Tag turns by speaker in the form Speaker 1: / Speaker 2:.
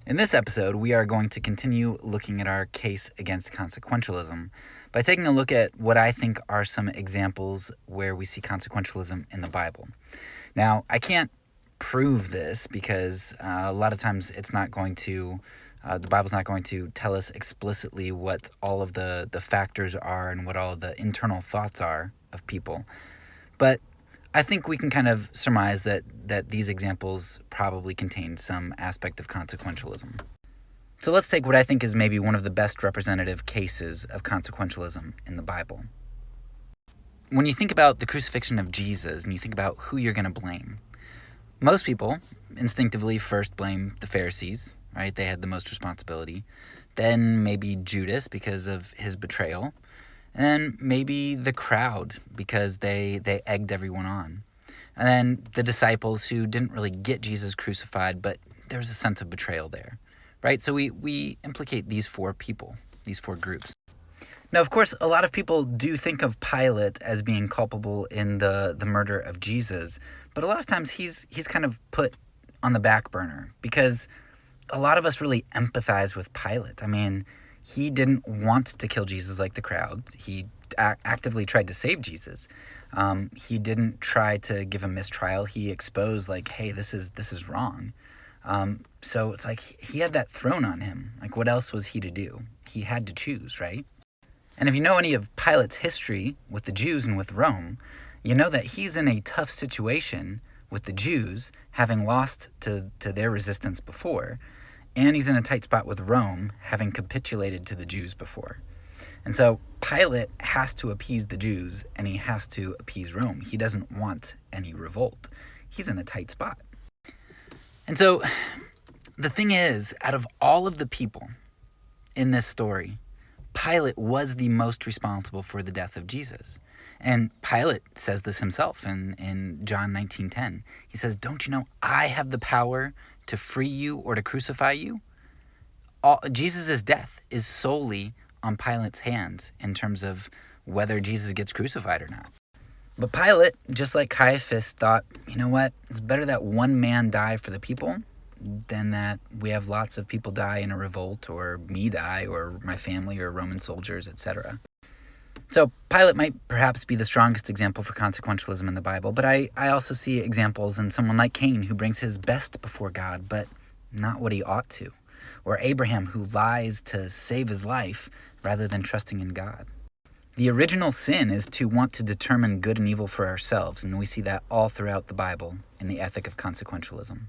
Speaker 1: In this episode, we are going to continue looking at our case against consequentialism by taking a look at what I think are some examples where we see consequentialism in the Bible. Now, I can't prove this because a lot of times it's not going to, the Bible's not going to tell us explicitly what all of the factors are and what all of the internal thoughts are of people. But I think we can kind of surmise that these examples probably contain some aspect of consequentialism. So let's take what I think is maybe one of the best representative cases of consequentialism in the Bible. When you think about the crucifixion of Jesus and you think about who you're going to blame, most people instinctively first blame the Pharisees, right? They had the most responsibility. Then maybe Judas because of his betrayal. And then maybe the crowd because they egged everyone on. And then the disciples who didn't really get Jesus crucified, but there was a sense of betrayal there, right? So we implicate these four people, these four groups. Now, of course, a lot of people do think of Pilate as being culpable in the murder of Jesus, but a lot of times he's kind of put on the back burner because a lot of us really empathize with Pilate. I mean, he didn't want to kill Jesus like the crowd. He actively tried to save Jesus. He didn't try to give a mistrial. He exposed, like, hey, this is wrong. So it's like he had that thrown on him. Like, what else was he to do? He had to choose, right? And if you know any of Pilate's history with the Jews and with Rome, you know that he's in a tough situation with the Jews, having lost to their resistance before. And he's in a tight spot with Rome, having capitulated to the Jews before. And so Pilate has to appease the Jews, and he has to appease Rome. He doesn't want any revolt. He's in a tight spot. And so the thing is, out of all of the people in this story, Pilate was the most responsible for the death of Jesus. And Pilate says this himself in John 19:10. He says, "Don't you know I have the power to free you or to crucify you?" Jesus' death is solely on Pilate's hands in terms of whether Jesus gets crucified or not. But Pilate, just like Caiaphas, thought, you know what? It's better that one man die for the people than that we have lots of people die in a revolt, or me die, or my family, or Roman soldiers, etc. So Pilate might perhaps be the strongest example for consequentialism in the Bible, but I also see examples in someone like Cain, who brings his best before God, but not what he ought to. Or Abraham, who lies to save his life rather than trusting in God. The original sin is to want to determine good and evil for ourselves, and we see that all throughout the Bible in the ethic of consequentialism.